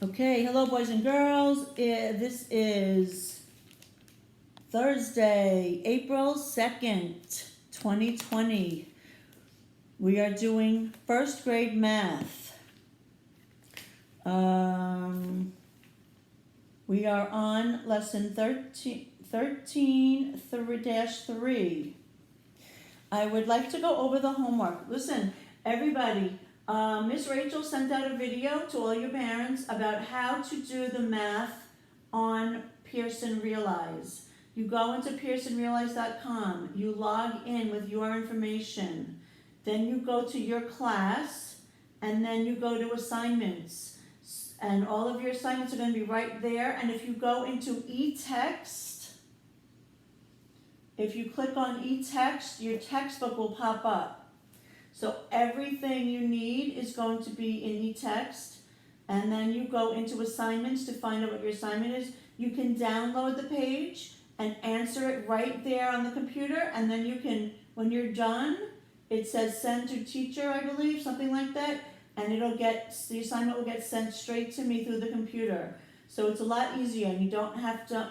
Okay, hello boys and girls. This is Thursday, April 2nd, 2020. We are doing first grade math. We are on lesson 13-3. I would like to go over the homework. Listen, everybody, Miss Rachel sent out a video to all your parents about how to do the math on Pearson Realize. You go into pearsonrealize.com, you log in with your information, then you go to your class, and then you go to assignments. And all of your assignments are going to be right there. And if you go into e-text, if you click on e-text, your textbook will pop up. So everything you need is going to be in e-text, and then you go into assignments to find out what your assignment is. You can download the page and answer it right there on the computer, and then you can, when you're done, it says send to teacher, I believe, something like that, and the assignment will get sent straight to me through the computer. So it's a lot easier, and you don't have to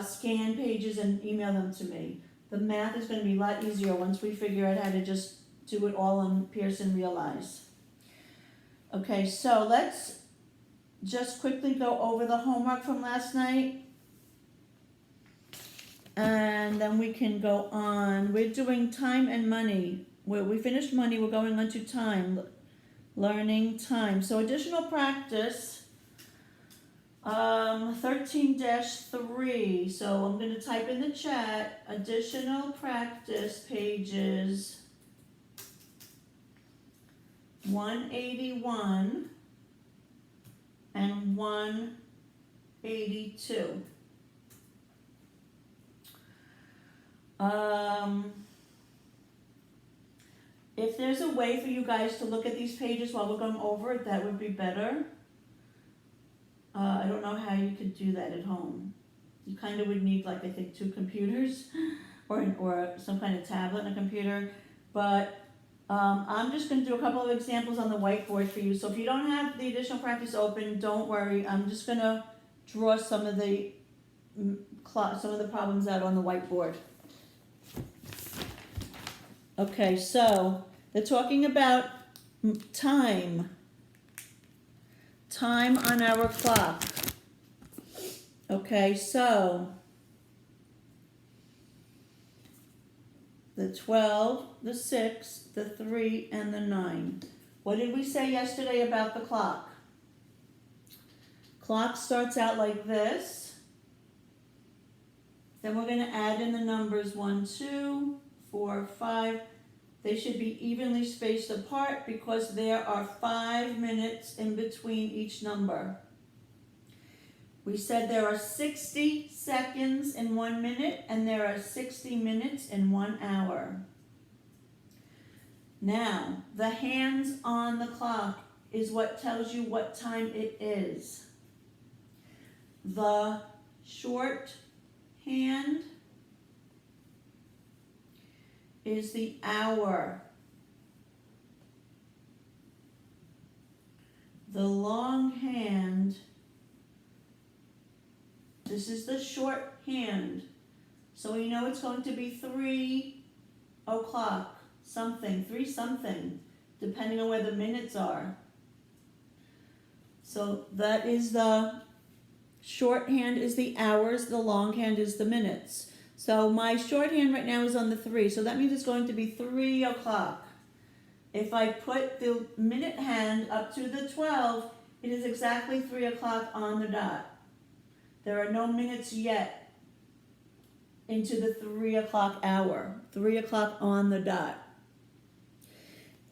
scan pages and email them to me. The math is going to be a lot easier once we figure out how to just do it all on Pearson Realize. Okay, so let's just quickly go over the homework from last night. And then we can go on. We're doing time and money. We finished money, we're going on to time. Learning time. So additional practice. 13-3, so I'm going to type in the chat, additional practice pages 181 and 182. If there's a way for you guys to look at these pages while we're going over it, that would be better. I don't know how you could do that at home. You kind of would need, like, I think 2 computers or some kind of tablet and a computer. But I'm just going to do a couple of examples on the whiteboard for you. So if you don't have the additional practice open, don't worry. I'm just going to draw some of the problems out on the whiteboard. Okay, so they're talking about time. Time on our clock. Okay, so the 12, the 6, the 3, and the 9. What did we say yesterday about the clock? Clock starts out like this. Then we're going to add in the numbers 1, 2, 4, 5. They should be evenly spaced apart because there are 5 minutes in between each number. We said there are 60 seconds in 1 minute and there are 60 minutes in 1 hour. Now, the hands on the clock is what tells you what time it is. The short hand is the hour. The long hand, this is the short hand. So we know it's going to be 3 o'clock, something, 3 something, depending on where the minutes are. So that is the short hand is the hours, the long hand is the minutes. So my shorthand right now is on the 3, so that means it's going to be 3 o'clock. If I put the minute hand up to the 12, it is exactly 3 o'clock on the dot. There are no minutes yet into the 3 o'clock hour, 3 o'clock on the dot.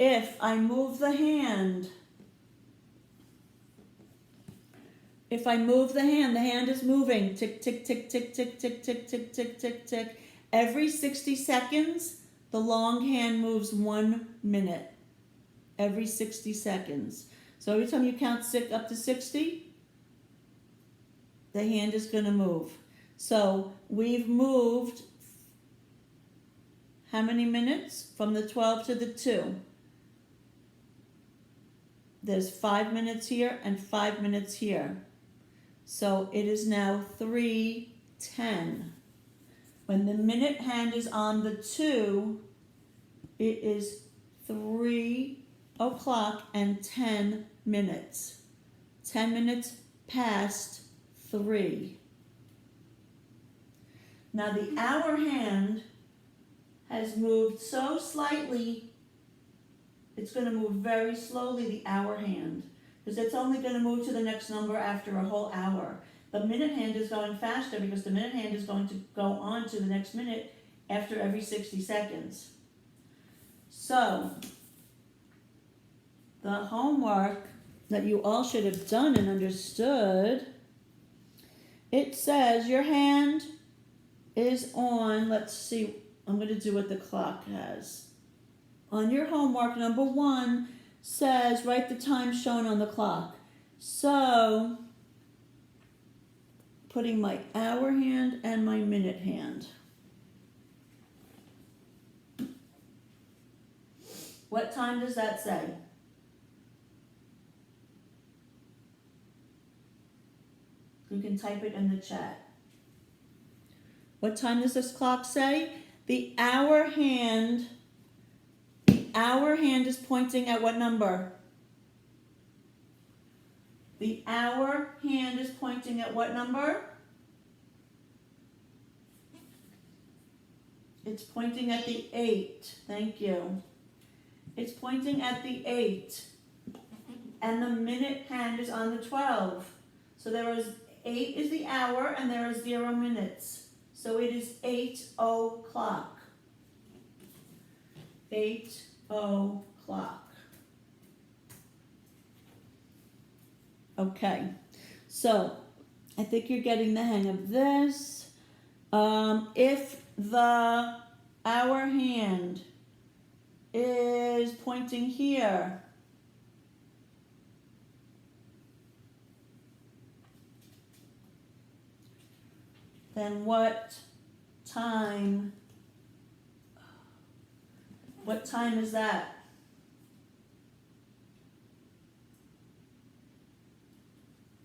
If I move the hand, the hand is moving, tick, tick, tick, tick, tick, tick, tick, tick, tick, tick, tick. Every 60 seconds, the long hand moves 1 minute. Every 60 seconds. So every time you count up to 60, the hand is going to move. So we've moved how many minutes? From the 12 to the 2. there's 5 minutes here and 5 minutes here. So it is now 3:10. When the minute hand is on the 2, it is 3 o'clock and 10 minutes. 10 minutes past 3. Now the hour hand has moved so slightly, it's going to move very slowly, the hour hand, because it's only going to move to the next number after a whole hour. The minute hand is going faster because the minute hand is going to go on to the next minute after every 60 seconds. So, the homework that you all should have done and understood, it says your hand is on, let's see, I'm going to do what the clock has. On your homework, number 1 says write the time shown on the clock. So, putting my hour hand and my minute hand. What time does that say? You can type it in the chat. What time does this clock say? The hour hand is pointing at what number? The hour hand is pointing at what number? It's pointing at the 8. Thank you. It's pointing at the 8. And the minute hand is on the 12. So there is 8 is the hour and there are 0 minutes. So it is 8 o'clock. 8 o'clock. Okay, so I think you're getting the hang of this. If the hour hand is pointing here, then what time is that?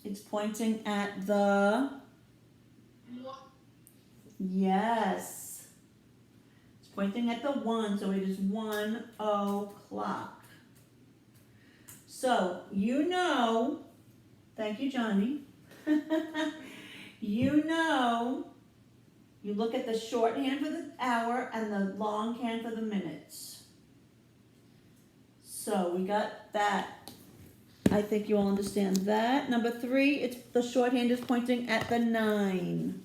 It's pointing at the, yes, it's pointing at the 1, so it is 1 o'clock. So, you know, thank you, Johnny. You know, you look at the shorthand for the hour and the longhand for the minutes. So we got that. I think you all understand that. Number 3, it's the shorthand is pointing at the 9.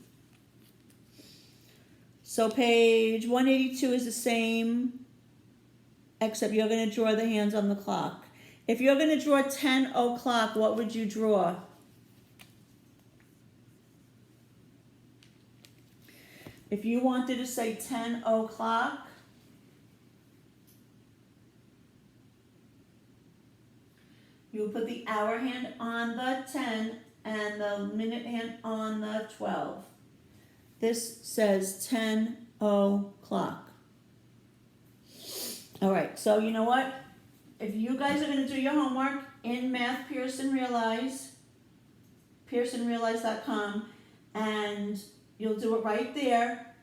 So page 182 is the same, except you're going to draw the hands on the clock. If you're going to draw 10 o'clock, what would you draw? If you wanted to say 10 o'clock, you would put the hour hand on the 10 and the minute hand on the 12. This says 10 o'clock. All right, so you know what? If you guys are going to do your homework in Math Pearson Realize, pearsonrealize.com, and you'll do it right there.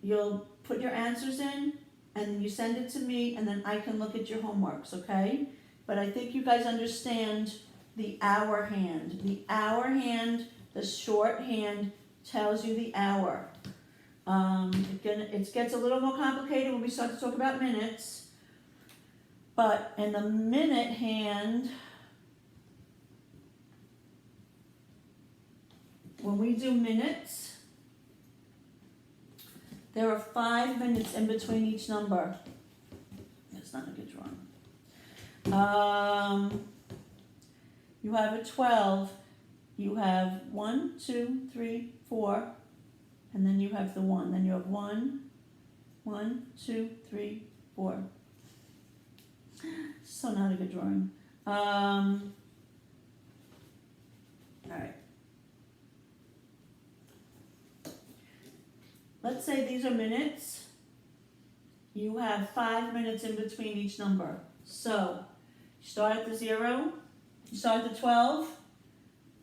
You'll put your answers in, and then you send it to me, and then I can look at your homeworks, okay? But I think you guys understand the hour hand. The hour hand, the short hand, tells you the hour. It gets a little more complicated when we start to talk about minutes. But in the minute hand, when we do minutes, there are 5 minutes in between each number. That's not a good drawing. You have a 12. You have 1, 2, 3, 4, and then you have the 1. Then you have 1, 2, 3, 4. So not a good drawing. All right. Let's say these are minutes. You have 5 minutes in between each number. So Start at the 0, you start at the 12,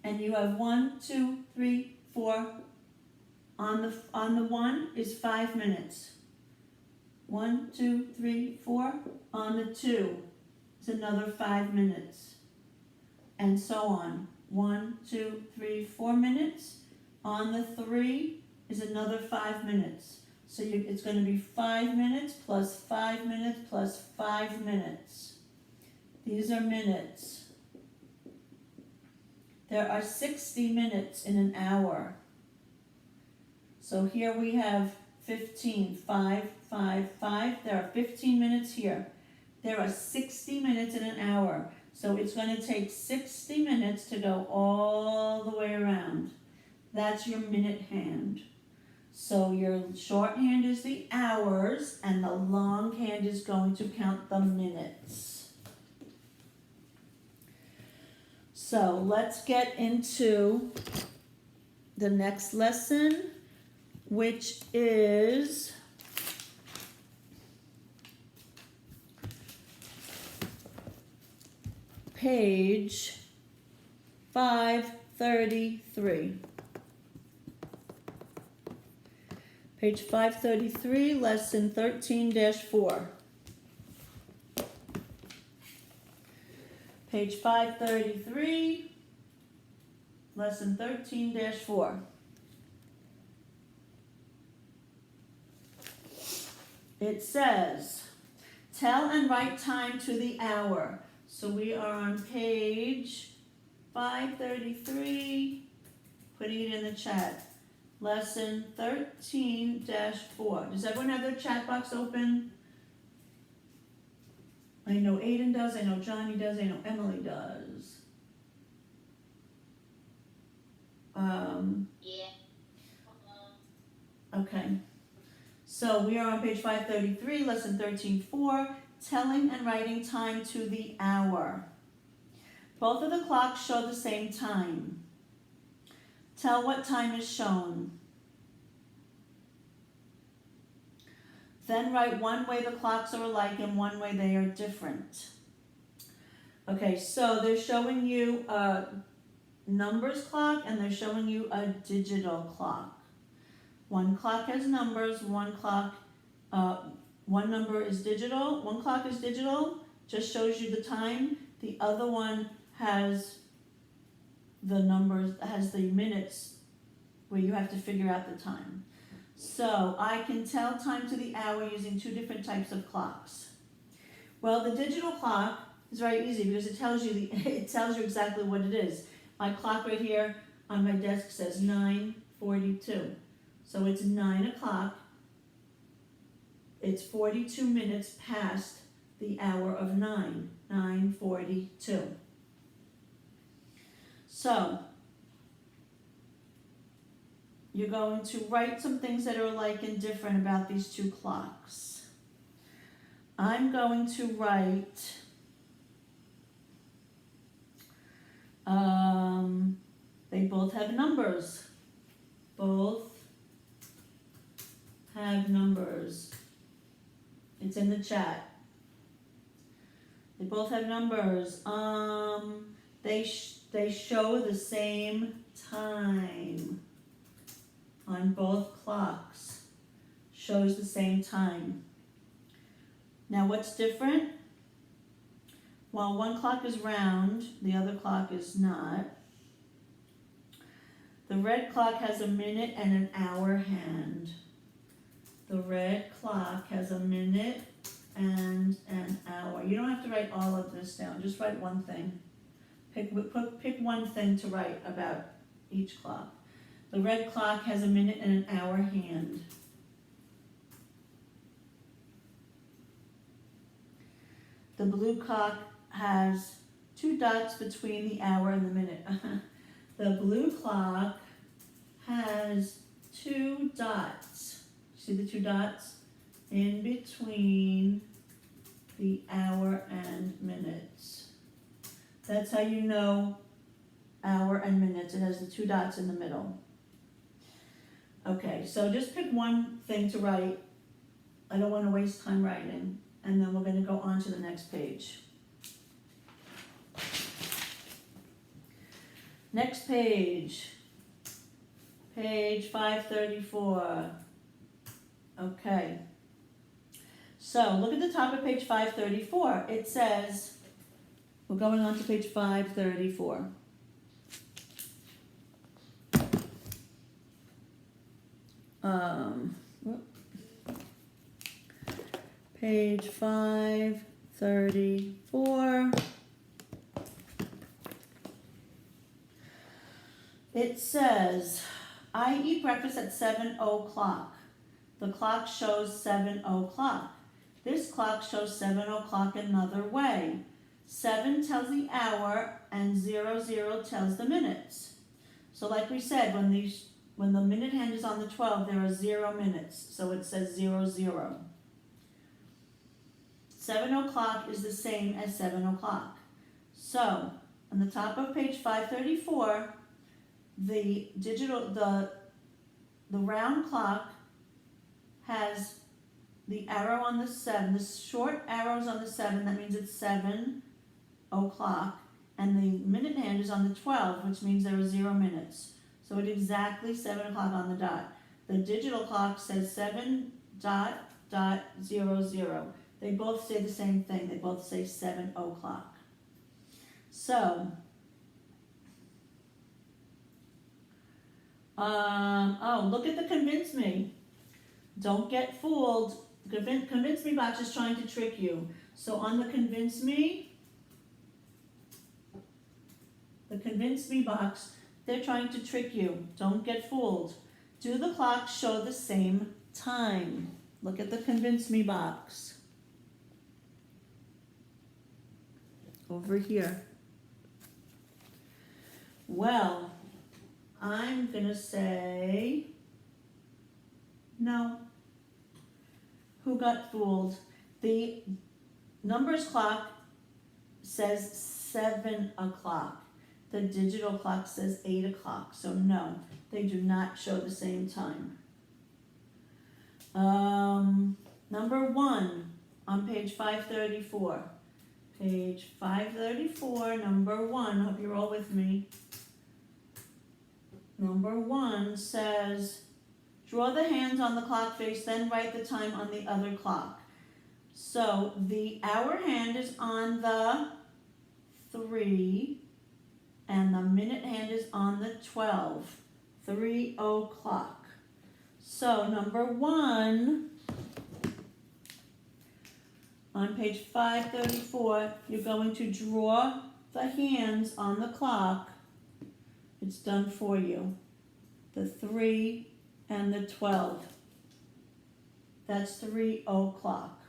and you have 1, 2, 3, 4. On the 1 is 5 minutes. 1, 2, 3, 4. On the 2 is another 5 minutes. And so on. 1, 2, 3, 4 minutes. On the 3 is another 5 minutes. So it's going to be 5 minutes plus 5 minutes plus 5 minutes. These are minutes. There are 60 minutes in an hour. So here we have 15, 5, 5, 5. There are 15 minutes here. There are 60 minutes in an hour. So it's going to take 60 minutes to go all the way around. That's your minute hand. So your shorthand is the hours, and the longhand is going to count the minutes. So let's get into the next lesson, which is page 533. Page 533, lesson 13-4. Page 533, lesson 13-4. It says, tell and write time to the hour. So we are on page 533, putting it in the chat. Lesson 13-4. Does everyone have their chat box open? I know Aiden does, I know Johnny does, I know Emily does. Yeah. Okay. So we are on page 533, lesson 13-4, telling and writing time to the hour. Both of the clocks show the same time. Tell what time is shown. Then write one way the clocks are alike and one way they are different. Okay, so they're showing you a numbers clock and they're showing you a digital clock. One clock has numbers, one number is digital, one clock is digital, just shows you the time. The other one has the numbers, has the minutes where you have to figure out the time. So I can tell time to the hour using two different types of clocks. Well, the digital clock is very easy because it tells you it tells you exactly what it is. My clock right here on my desk says 9:42. So it's 9 o'clock. It's 42 minutes past the hour of 9:42. So you're going to write some things that are alike and different about these two clocks. I'm going to write they both have numbers. Both have numbers. It's in the chat. They both have numbers. They show the same time on both clocks. Shows the same time. Now what's different? While one clock is round, the other clock is not. The red clock has a minute and an hour hand. The red clock has a minute and an hour. You don't have to write all of this down, just write one thing. Pick one thing to write about each clock. The red clock has a minute and an hour hand. The blue clock has two dots between the hour and the minute. The blue clock has two dots. See the two dots? In between the hour and minutes. That's how you know hour and minutes. It has the two dots in the middle. Okay, so just pick one thing to write. I don't want to waste time writing. And then we're going to go on to the next page. Next page. Page 534. Okay. So look at the top of page 534. It says, we're going on to page 534. Page 534. It says, I eat breakfast at 7 o'clock. The clock shows 7 o'clock. This clock shows 7 o'clock another way. 7 tells the hour and 00 tells the minutes. So like we said, when the minute hand is on the 12, there are 0 minutes. So it says 00. 7 o'clock is the same as 7 o'clock. So on the top of page 534, the round clock has the arrow on the 7, the short arrow's on the 7, that means it's 7 o'clock, and the minute hand is on the 12, which means there are 0 minutes. So it's exactly 7 o'clock on the dot. The digital clock says 7.00. They both say the same thing. They both say 7 o'clock. So, look at the convince me. Don't get fooled. Convince me box is trying to trick you. So on the convince me box, they're trying to trick you. Don't get fooled. Do the clocks show the same time? Look at the convince me box. Over here. Well, I'm gonna say no. Who got fooled? The numbers clock says 7 o'clock. The digital clock says 8 o'clock. So no, they do not show the same time. Number 1 on page 534. Page 534, number 1. Hope you're all with me. Number 1 says, draw the hands on the clock face, then write the time on the other clock. So the hour hand is on the 3, and the minute hand is on the 12. 3 o'clock. So number 1, on page 534, you're going to draw the hands on the clock. It's done for you. The 3 and the 12. That's 3 o'clock.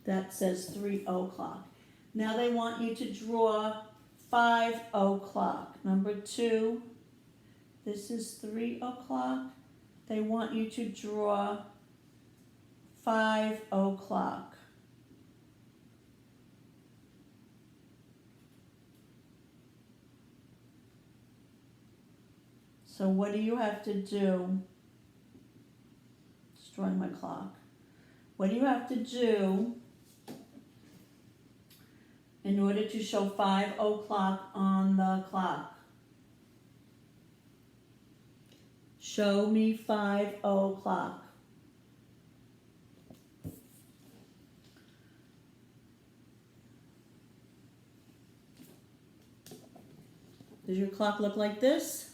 That says 3 o'clock. Now they want you to draw 5 o'clock. Number 2, this is 3 o'clock. They want you to draw 5 o'clock. So what do you have to do? Destroying my clock. What do you have to do in order to show 5 o'clock on the clock? Show me 5 o'clock. Does your clock look like this?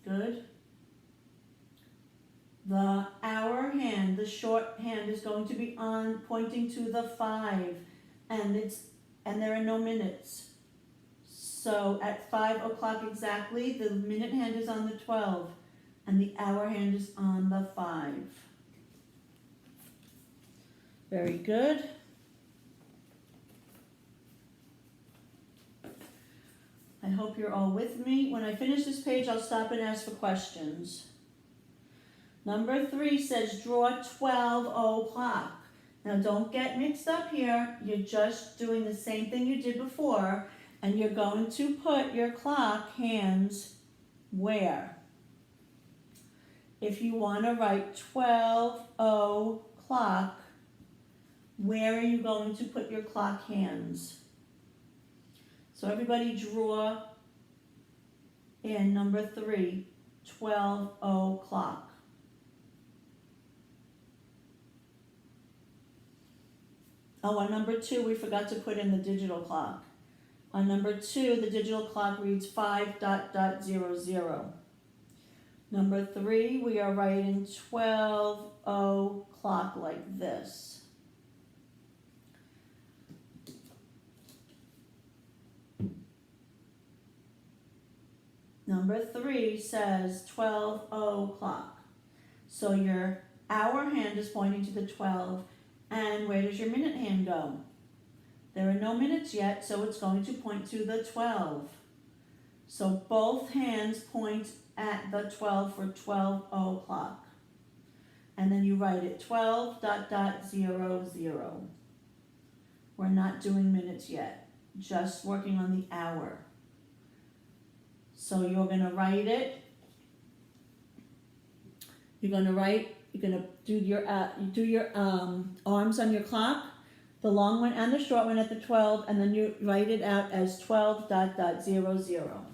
Good. The hour hand, the short hand, is going to be on pointing to the 5, and there are no minutes. So at 5 o'clock exactly, the minute hand is on the 12, and the hour hand is on the 5. Very good. I hope you're all with me. When I finish this page, I'll stop and ask for questions. Number 3 says draw 12 o'clock. Now don't get mixed up here. You're just doing the same thing you did before, and you're going to put your clock hands where? if you want to write 12 o'clock, where are you going to put your clock hands? So everybody draw in number 3, 12 o'clock. Oh, on number 2, we forgot to put in the digital clock. On number 2, the digital clock reads 5:00. Number 3, we are writing 12 o'clock like this. Number 3 says 12 o'clock. So your hour hand is pointing to the 12. And where does your minute hand go? There are no minutes yet, so it's going to point to the 12. So both hands point at the 12 for 12 o'clock. And then you write it 12:00. We're not doing minutes yet, just working on the hour. So you're going to write it. You're going to do your arms on your clock, the long one and the short one at the 12, and then you write it out as 12:00.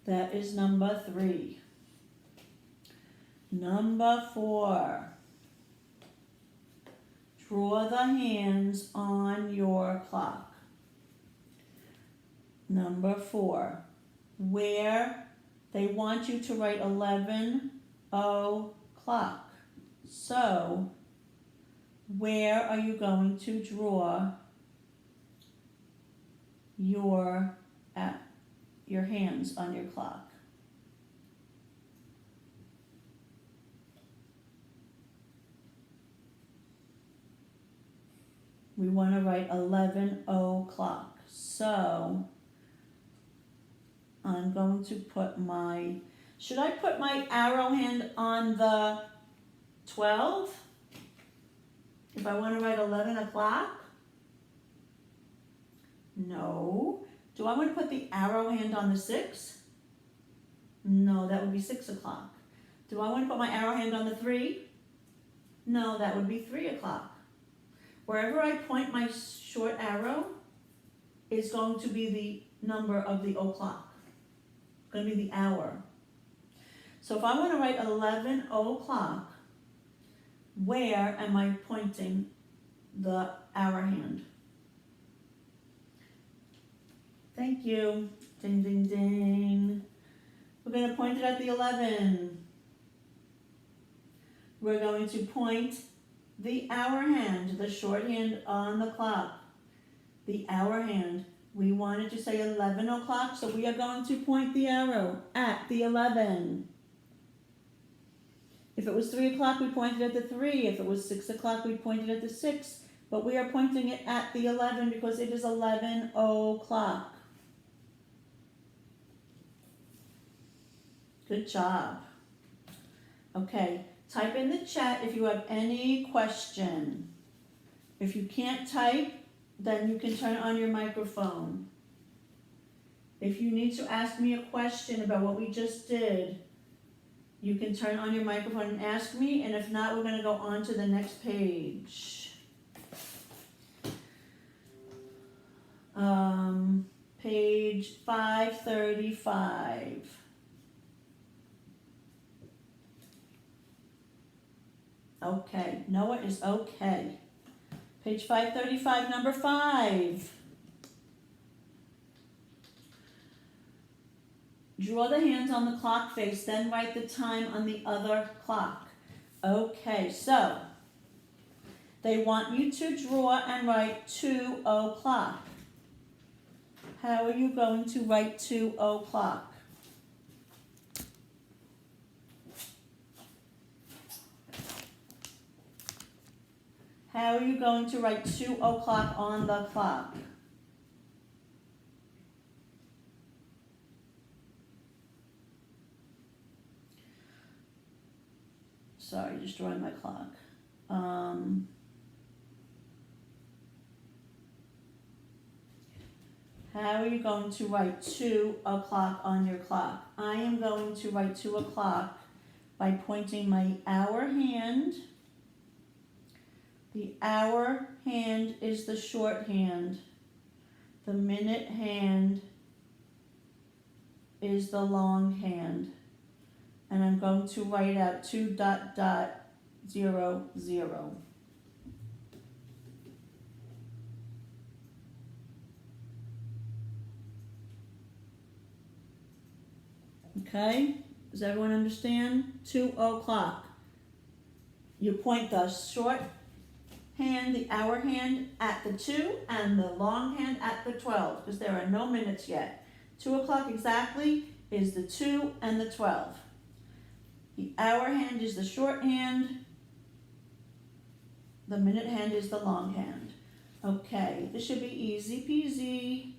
That is number 3. Number 4. Draw the hands on your clock. Number 4. Where they want you to write 11 o'clock. So, where are you going to draw your hands on your clock? We want to write 11 o'clock. So, I'm going to put should I put my arrow hand on the 12? If I want to write 11 o'clock? No. Do I want to put the arrow hand on the 6? No, that would be 6 o'clock. Do I want to put my arrow hand on the 3? No, that would be 3 o'clock. Wherever I point my short arrow is going to be the number of the o'clock. It's going to be the hour. So if I want to write 11 o'clock, where am I pointing the hour hand? Thank you. Ding, ding, ding. We're going to point it at the 11. We're going to point the hour hand, the short hand on the clock. The hour hand. We wanted to say 11 o'clock, so we are going to point the arrow at the 11. If it was 3 o'clock, we pointed at the 3. If it was 6 o'clock, we pointed at the 6. But we are pointing it at the 11 because it is 11 o'clock. Good job. Okay, type in the chat if you have any question. If you can't type, then you can turn on your microphone. If you need to ask me a question about what we just did, you can turn on your microphone and ask me, and if not, we're going to go on to the next page. Page 535. Okay, Noah is okay. Page 535, number 5. Draw the hands on the clock face, then write the time on the other clock. Okay, so they want you to draw and write 2 o'clock. How are you going to write 2 o'clock? How are you going to write 2 o'clock on the clock? Sorry, just drawing my clock. How are you going to write 2 o'clock on your clock? I am going to write 2 o'clock by pointing my hour hand. The hour hand is the shorthand. The minute hand is the long hand. And I'm going to write out 2.00. Okay, does everyone understand? 2 o'clock. You point the short hand, the hour hand at the 2 and the long hand at the 12 because there are no minutes yet. 2 o'clock exactly is the 2 and the 12. The hour hand is the short hand. The minute hand is the long hand. Okay, this should be easy peasy.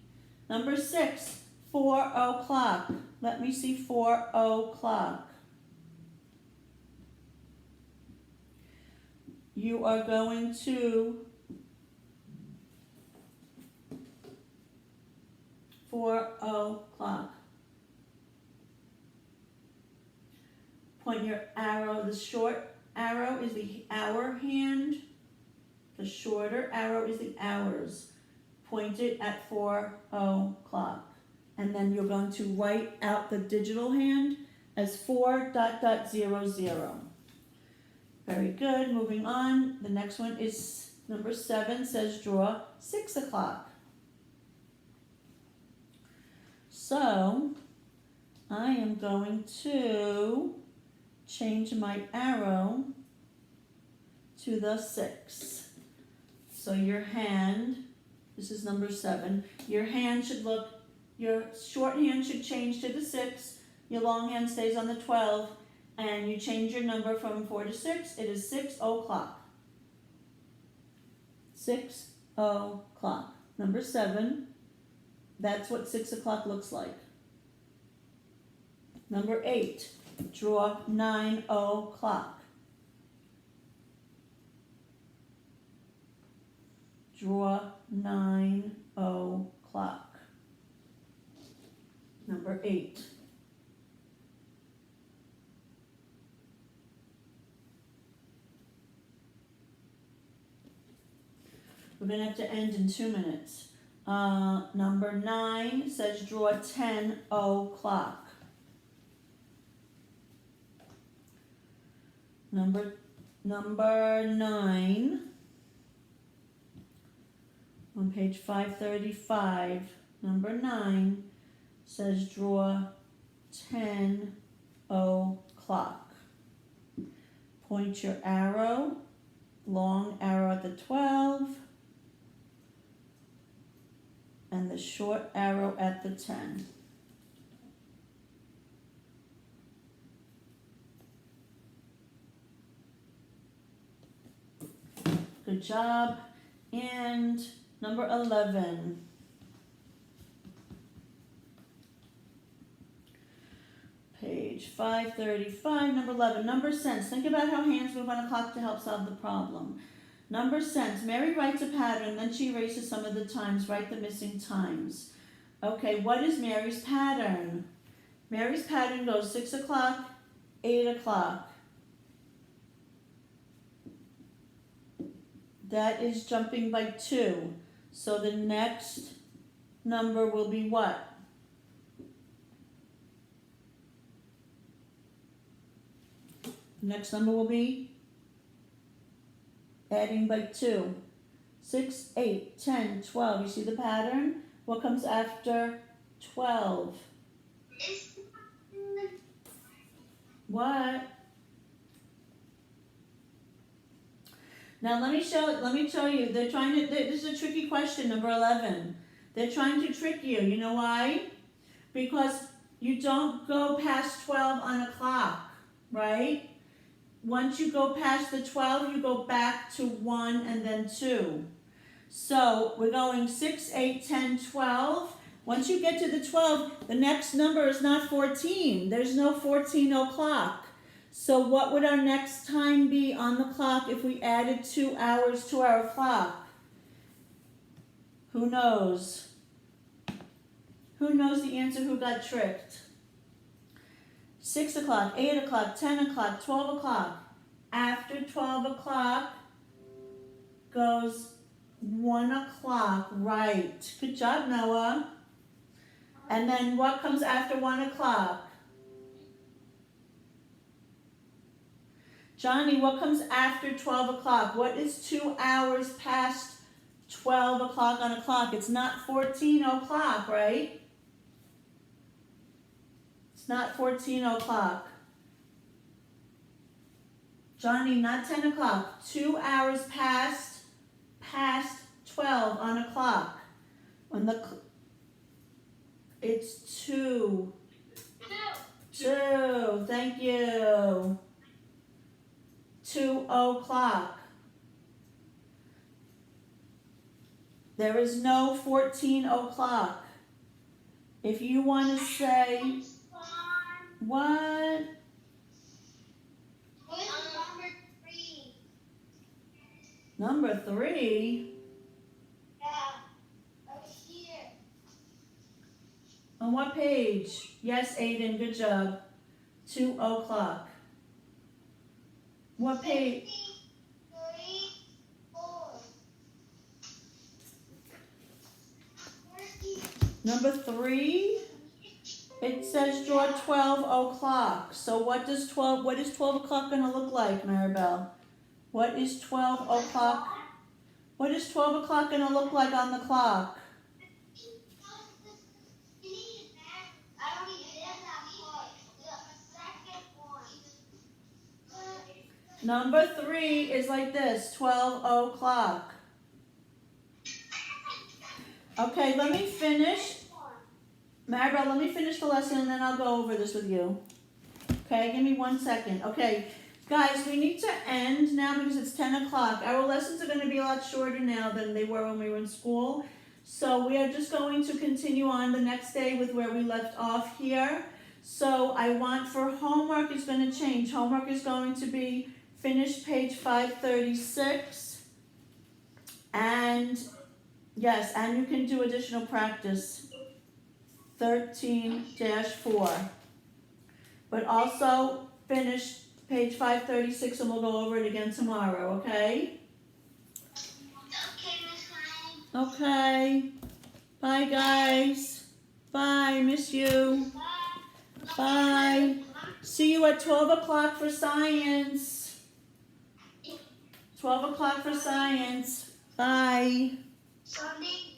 Number 6, 4 o'clock. Let me see 4 o'clock. You are going to 4 o'clock. Point your arrow, the short arrow is the hour hand. The shorter arrow is the hours. Point it at 4 o'clock. And then you're going to write out the digital hand as 4.00. Very good, moving on. The next one is number 7, says draw 6 o'clock. So, I am going to change my arrow to the 6. So your hand, this is number 7, your hand should look, your short hand should change to the 6, your long hand stays on the 12, and you change your number from 4 to 6, it is 6 o'clock. 6 o'clock. Number 7, that's what 6 o'clock looks like. Number 8, draw 9 o'clock. Draw 9 o'clock. Number 8. We're going to have to end in 2 minutes. Number 9 says draw 10 o'clock. Number 9 on page 535. Number 9 says draw 10 o'clock. Point your arrow, long arrow at the 12. And the short arrow at the 10. Good job. And number 11. Page 535, number 11. Number sense. Think about how hands move on a clock to help solve the problem. Number sense. Mary writes a pattern, then she erases some of the times. Write the missing times. Okay, what is Mary's pattern? Mary's pattern goes 6 o'clock, 8 o'clock. That is jumping by 2. So the next number will be what? The next number will be adding by 2. 6, 8, 10, 12. You see the pattern? What comes after 12? What? Now let me show you. They're trying to, this is a tricky question, number 11. They're trying to trick you. You know why? Because you don't go past 12 on a clock, right? Once you go past the 12, you go back to 1 and then 2. So we're going 6, 8, 10, 12. Once you get to the 12, the next number is not 14. There's no 14 o'clock. So what would our next time be on the clock if we added 2 hours to our clock? Who knows? Who knows the answer? Who got tricked? 6 o'clock, 8 o'clock, 10 o'clock, 12 o'clock. After 12 o'clock goes 1 o'clock. Right. Good job, Noah. And then what comes after 1 o'clock? Johnny, what comes after 12 o'clock? What is 2 hours past 12 o'clock on a clock? It's not 14 o'clock, right? It's not 14 o'clock. Johnny, not 10 o'clock. 2 hours past 12 on a clock. When it's 2. 2. Thank you. 2 o'clock. There is no 14 o'clock. If you want to say, what? Number 3? Yeah, over here. On what page? Yes, Aiden, good job. 2 o'clock. What page? 3, 4. Number 3? It says draw 12 o'clock. So what is 12 o'clock going to look like, Maribel? What is 12 o'clock? What is 12 o'clock going to look like on the clock? Number 3 is like this, 12 o'clock. Okay, let me finish. Maribel, let me finish the lesson and then I'll go over this with you. Okay, give me 1 second. Okay, guys, we need to end now because it's 10 o'clock. Our lessons are going to be a lot shorter now than they were when we were in school. So we are just going to continue on the next day with where we left off here. So I want for homework is going to change. Homework is going to be finish page 536. And yes, and you can do additional practice 13-4. But also finish page 536 and we'll go over it again tomorrow, okay? Okay, Miss Ryan. Okay. Bye, guys. Bye. Miss you. Bye. See you at 12 o'clock for science. 12 o'clock for science. Bye. Sunday.